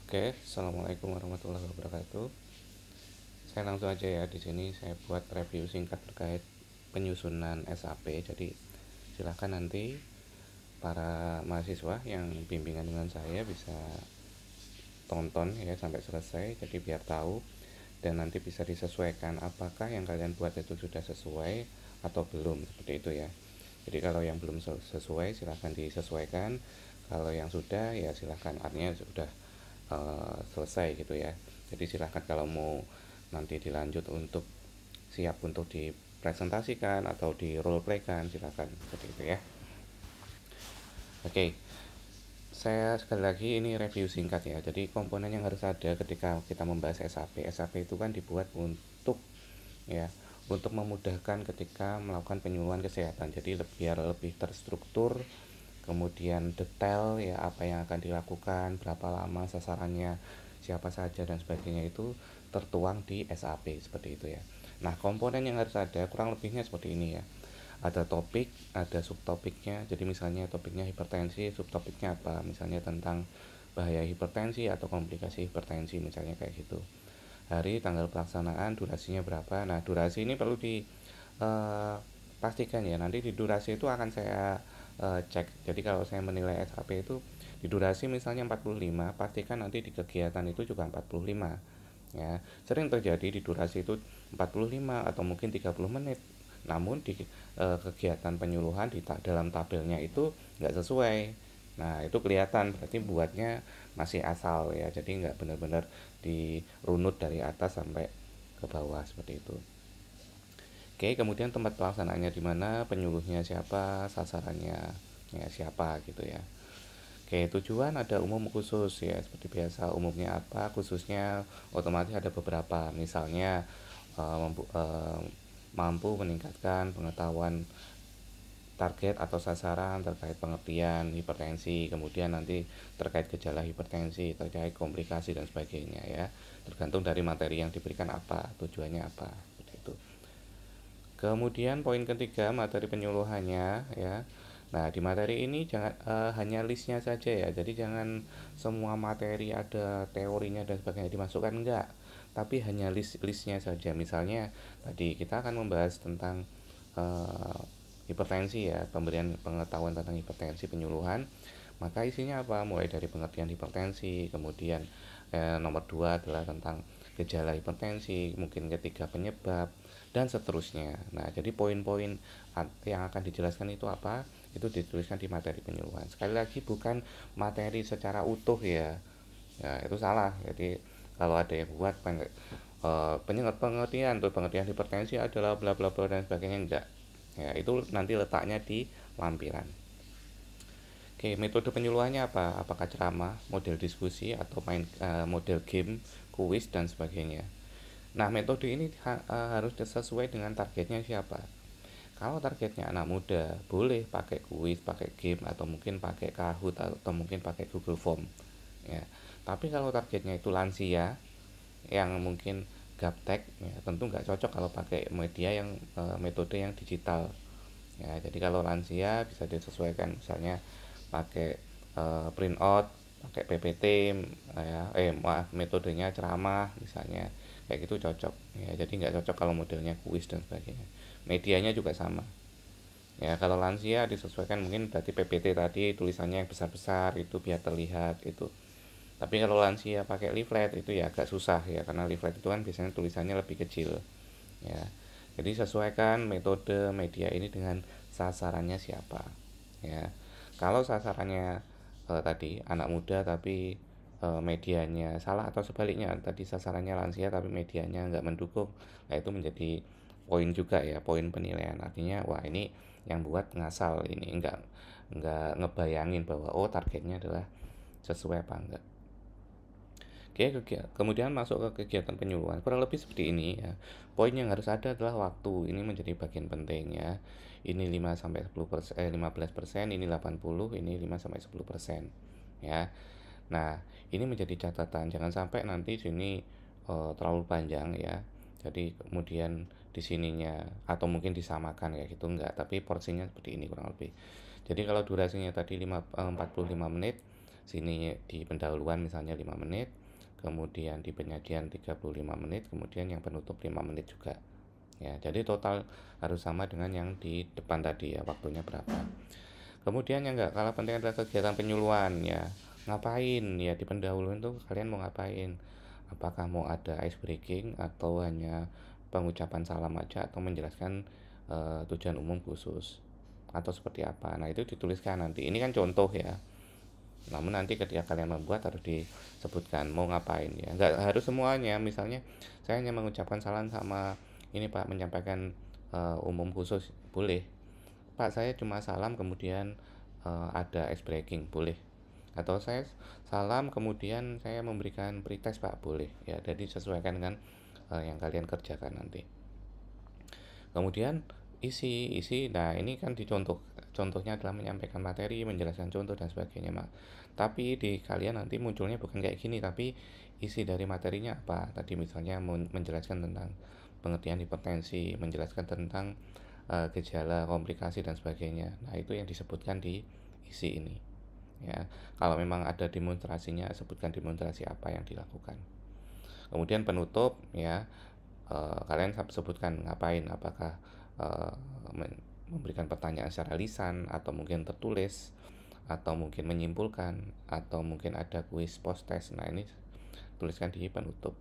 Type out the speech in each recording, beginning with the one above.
Oke, assalamualaikum warahmatullahi wabarakatuh. Saya langsung aja ya, di sini saya buat review singkat terkait penyusunan SAP. Jadi silahkan nanti para mahasiswa yang bimbingan dengan saya bisa tonton ya sampai selesai. Jadi biar tahu dan nanti bisa disesuaikan apakah yang kalian buat itu sudah sesuai atau belum, seperti itu ya. Jadi kalau yang belum sesuai silahkan disesuaikan. Kalau yang sudah ya silahkan, artinya sudah selesai gitu ya. Jadi silahkan kalau mau nanti dilanjut untuk siap untuk dipresentasikan atau di role play kan, silahkan seperti itu ya. Oke, saya sekali lagi ini review singkat ya. Jadi komponen yang harus ada ketika kita membahas SAP. SAP itu kan dibuat untuk ya untuk memudahkan ketika melakukan penyuluhan kesehatan. Jadi biar lebih terstruktur, kemudian detail ya apa yang akan dilakukan, berapa lama sasarannya, siapa saja dan sebagainya itu tertuang di SAP seperti itu ya. Nah, komponen yang harus ada kurang lebihnya seperti ini ya. Ada topik, ada subtopiknya. Jadi misalnya topiknya hipertensi, subtopiknya apa? Misalnya tentang bahaya hipertensi atau komplikasi hipertensi misalnya kayak gitu. Hari, tanggal pelaksanaan, durasinya berapa. Nah, durasi ini perlu di eh, pastikan ya, nanti di durasi itu akan saya cek. Jadi kalau saya menilai SAP itu di durasi misalnya 45, pastikan nanti di kegiatan itu juga 45 ya. Sering terjadi di durasi itu 45 atau mungkin 30 menit, namun di kegiatan penyuluhan di dalam tabelnya itu nggak sesuai. Nah, itu kelihatan berarti buatnya masih asal ya, jadi nggak benar-benar dirunut dari atas sampai ke bawah seperti itu. Oke, kemudian tempat pelaksanaannya di mana, penyuluhnya siapa, sasarannya ya siapa gitu ya. Oke, tujuan ada umum khusus ya, seperti biasa umumnya apa, khususnya otomatis ada beberapa. Misalnya mampu meningkatkan pengetahuan target atau sasaran terkait pengertian hipertensi, kemudian nanti terkait gejala hipertensi, terkait komplikasi dan sebagainya ya. Tergantung dari materi yang diberikan apa, tujuannya apa, seperti itu. Kemudian poin ketiga, materi penyuluhannya ya. Nah, di materi ini jangan hanya listnya saja ya. Jadi jangan semua materi ada teorinya dan sebagainya dimasukkan, enggak. Tapi hanya listnya saja. Misalnya tadi kita akan membahas tentang eh, hipertensi ya, pemberian pengetahuan tentang hipertensi penyuluhan. Maka isinya apa? Mulai dari pengertian hipertensi, kemudian nomor dua adalah tentang gejala hipertensi, mungkin ketiga penyebab, dan seterusnya. Nah, jadi poin-poin yang akan dijelaskan itu apa? Itu dituliskan di materi penyuluhan. Sekali lagi bukan materi secara utuh ya. Ya, itu salah. Jadi kalau ada yang buat pengertian tuh pengertian hipertensi adalah bla bla bla dan sebagainya, enggak. Ya, itu nanti letaknya di lampiran. Oke, metode penyuluhannya apa? Apakah ceramah, model diskusi, atau model game, kuis, dan sebagainya. Nah, metode ini harus sesuai dengan targetnya siapa. Kalau targetnya anak muda, boleh pakai kuis, pakai game, atau mungkin pakai Kahoot, atau mungkin pakai Google Form. Ya. Tapi kalau targetnya itu lansia, yang mungkin gaptek, ya, tentu nggak cocok kalau pakai media yang metode yang digital. Ya, jadi kalau lansia bisa disesuaikan, misalnya pakai print out, pakai PPT, ya, maaf metodenya ceramah misalnya, kayak gitu cocok. Ya, jadi nggak cocok kalau modelnya kuis dan sebagainya. Medianya juga sama. Ya, kalau lansia disesuaikan mungkin berarti PPT tadi tulisannya yang besar-besar itu biar terlihat itu. Tapi kalau lansia pakai leaflet itu ya agak susah ya, karena leaflet itu kan biasanya tulisannya lebih kecil. Ya. Jadi sesuaikan metode media ini dengan sasarannya siapa. Ya. Kalau sasarannya tadi anak muda tapi medianya salah, atau sebaliknya tadi sasarannya lansia tapi medianya nggak mendukung, nah itu menjadi poin juga ya, poin penilaian. Artinya wah ini yang buat ngasal, ini nggak ngebayangin bahwa oh targetnya adalah sesuai apa enggak. Oke, kemudian masuk ke kegiatan penyuluhan. Kurang lebih seperti ini ya. Poin yang harus ada adalah waktu. Ini menjadi bagian penting ya. Ini 5 sampai 10%, 15%, ini 80, ini 5 sampai 10%. Ya. Nah, ini menjadi catatan. Jangan sampai nanti sini terlalu panjang ya. Jadi kemudian di sininya atau mungkin disamakan kayak gitu enggak, tapi porsinya seperti ini kurang lebih. Jadi kalau durasinya tadi 45 menit, sini di pendahuluan misalnya 5 menit, kemudian di penyajian 35 menit, kemudian yang penutup 5 menit juga. Ya, jadi total harus sama dengan yang di depan tadi ya, waktunya berapa. Kemudian yang nggak kalah penting adalah kegiatan penyuluhan ya. Ngapain ya di pendahuluan itu kalian mau ngapain? Apakah mau ada ice breaking atau hanya pengucapan salam aja atau menjelaskan tujuan umum khusus atau seperti apa? Nah, itu dituliskan nanti. Ini kan contoh ya. Namun nanti ketika kalian membuat harus disebutkan mau ngapain ya. Nggak harus semuanya. Misalnya saya hanya mengucapkan salam sama ini Pak, menyampaikan umum khusus boleh. Pak, saya cuma salam kemudian ada ice breaking boleh. Atau saya salam kemudian saya memberikan pretest Pak boleh. Ya, jadi sesuaikan dengan yang kalian kerjakan nanti. Kemudian isi. Nah, ini kan dicontoh. Contohnya adalah menyampaikan materi, menjelaskan contoh dan sebagainya, Mak. Tapi di kalian nanti munculnya bukan kayak gini, tapi isi dari materinya apa? Tadi misalnya menjelaskan tentang pengertian hipertensi, menjelaskan tentang gejala, komplikasi dan sebagainya. Nah, itu yang disebutkan di isi ini. Ya, kalau memang ada demonstrasinya, sebutkan demonstrasi apa yang dilakukan. Kemudian penutup ya, kalian sebutkan ngapain, apakah memberikan pertanyaan secara lisan atau mungkin tertulis atau mungkin menyimpulkan atau mungkin ada kuis post test. Nah, ini tuliskan di penutup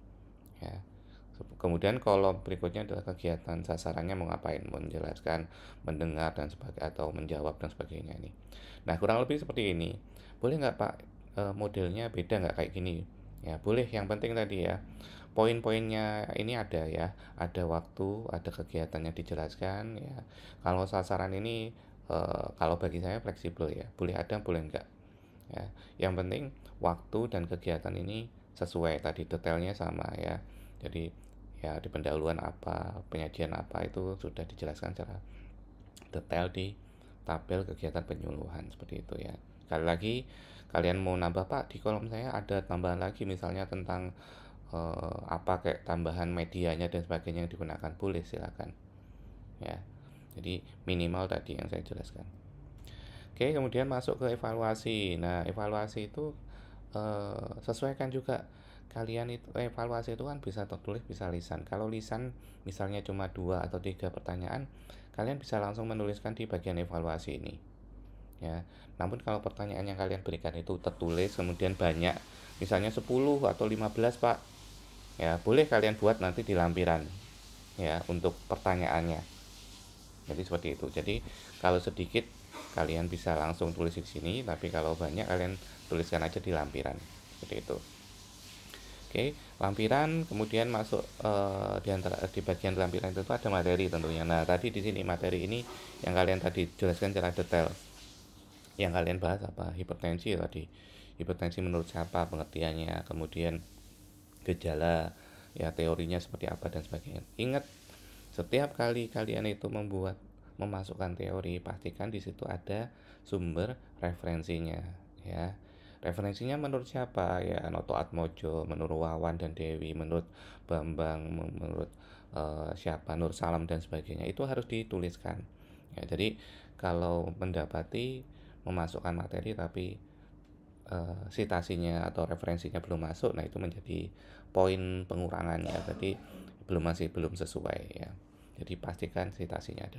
ya. Kemudian kolom berikutnya adalah kegiatan sasarannya mau ngapain, menjelaskan, mendengar dan sebagainya atau menjawab dan sebagainya ini. Nah, kurang lebih seperti ini. Boleh nggak Pak modelnya beda nggak kayak gini? Ya boleh, yang penting tadi ya poin-poinnya ini ada ya, ada waktu, ada kegiatannya dijelaskan ya. Kalau sasaran ini kalau bagi saya fleksibel ya, boleh ada boleh enggak ya. Yang penting waktu dan kegiatan ini sesuai, tadi detailnya sama ya. Jadi ya di pendahuluan apa, penyajian apa itu sudah dijelaskan secara detail di tabel kegiatan penyuluhan seperti itu ya. Sekali lagi kalian mau nambah Pak, di kolom saya ada tambahan lagi misalnya tentang apa kayak tambahan medianya dan sebagainya yang digunakan, boleh silakan ya. Jadi minimal tadi yang saya jelaskan. Oke, kemudian masuk ke evaluasi. Nah, evaluasi itu sesuaikan juga. Kalian itu evaluasi itu kan bisa tertulis bisa lisan. Kalau lisan misalnya cuma 2 atau 3 pertanyaan, kalian bisa langsung menuliskan di bagian evaluasi ini ya. Namun kalau pertanyaan yang kalian berikan itu tertulis kemudian banyak, misalnya 10 atau 15 Pak ya, boleh kalian buat nanti di lampiran ya untuk pertanyaannya. Jadi seperti itu. Jadi kalau sedikit kalian bisa langsung tulis di sini, tapi kalau banyak kalian tuliskan aja di lampiran seperti itu. Oke, lampiran kemudian masuk di bagian lampiran itu ada materi tentunya. Nah, tadi di sini materi ini yang kalian tadi jelaskan secara detail. Yang kalian bahas apa? Hipertensi tadi. Hipertensi menurut siapa, pengertiannya, kemudian gejala, ya teorinya seperti apa dan sebagainya. Ingat, setiap kali kalian itu memasukkan teori, pastikan di situ ada sumber referensinya ya. Referensinya menurut siapa ya? Noto Atmojo, menurut Wawan dan Dewi, menurut Bambang, menurut siapa, Nur Salam dan sebagainya. Itu harus dituliskan ya. Jadi kalau mendapati memasukkan materi tapi sitasinya atau referensinya belum masuk, nah itu menjadi poin pengurangannya. Jadi belum sesuai ya. Jadi pastikan citasinya ada.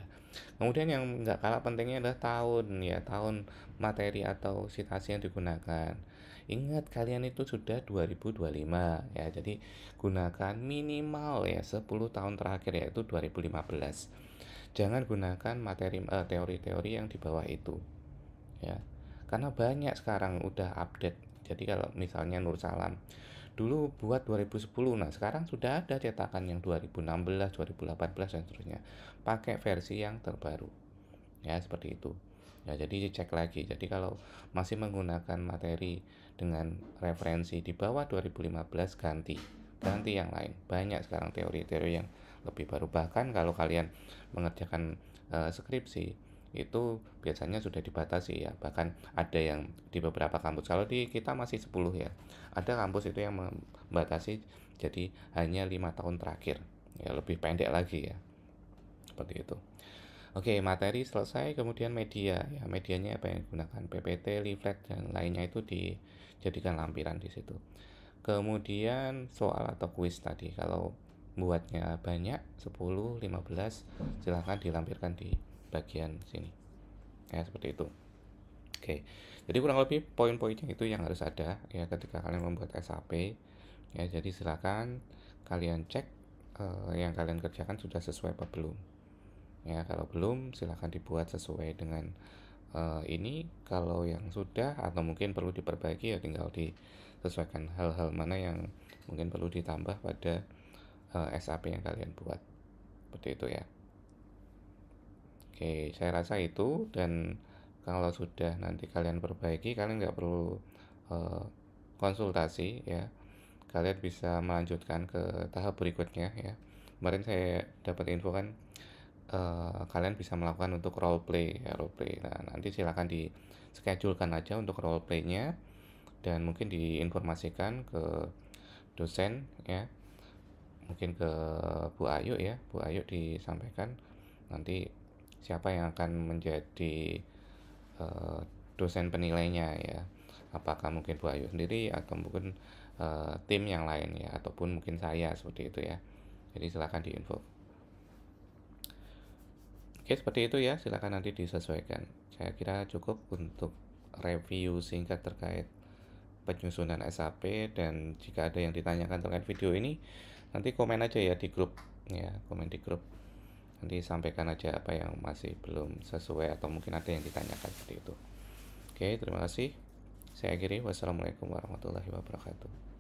Kemudian yang nggak kalah pentingnya adalah tahun ya, tahun materi atau citasi yang digunakan. Ingat kalian itu sudah 2025 ya. Jadi gunakan minimal ya 10 tahun terakhir, yaitu 2015. Jangan gunakan materi teori-teori yang di bawah itu ya. Karena banyak sekarang udah update. Jadi kalau misalnya Nur Salam dulu buat 2010, nah sekarang sudah ada cetakan yang 2016, 2018 dan seterusnya, pakai versi yang terbaru ya, seperti itu ya. Jadi cek lagi. Jadi kalau masih menggunakan materi dengan referensi di bawah 2015, ganti yang lain. Banyak sekarang teori-teori yang lebih baru. Bahkan kalau kalian mengerjakan skripsi itu biasanya sudah dibatasi ya, bahkan ada yang di beberapa kampus, kalau di kita masih 10 ya, ada kampus itu yang membatasi jadi hanya 5 tahun terakhir ya, lebih pendek lagi ya, seperti itu. Oke, materi selesai, kemudian media. Ya, medianya apa yang digunakan? PPT, leaflet, dan lainnya itu dijadikan lampiran di situ. Kemudian soal atau kuis tadi, kalau buatnya banyak, 10, 15, silahkan dilampirkan di bagian sini. Ya, seperti itu. Oke, jadi kurang lebih poin-poinnya itu yang harus ada ya ketika kalian membuat SAP. Ya, jadi silakan kalian cek yang kalian kerjakan sudah sesuai apa belum. Ya, kalau belum silakan dibuat sesuai dengan ini. Kalau yang sudah atau mungkin perlu diperbaiki ya tinggal disesuaikan hal-hal mana yang mungkin perlu ditambah pada SAP yang kalian buat. Seperti itu ya. Oke, saya rasa itu. Dan kalau sudah nanti kalian perbaiki, kalian nggak perlu uh, konsultasi ya. Kalian bisa melanjutkan ke tahap berikutnya ya. Kemarin saya dapat info kan kalian bisa melakukan untuk role play ya, role play. Nah, nanti silakan di schedulekan aja untuk role playnya dan mungkin diinformasikan ke dosen ya. Mungkin ke Bu Ayu ya. Bu Ayu disampaikan nanti siapa yang akan menjadi uh, dosen penilainya ya, apakah mungkin Bu Ayu sendiri atau mungkin tim yang lain ya, ataupun mungkin saya seperti itu ya. Jadi silakan diinfo. Oke, seperti itu ya, silakan nanti disesuaikan. Saya kira cukup untuk review singkat terkait penyusunan SAP. Dan jika ada yang ditanyakan terkait video ini, nanti komen aja ya di grup ya, komen di grup. Nanti sampaikan aja apa yang masih belum sesuai atau mungkin ada yang ditanyakan seperti itu. Oke, terima kasih. Saya akhiri. Wassalamualaikum warahmatullahi wabarakatuh.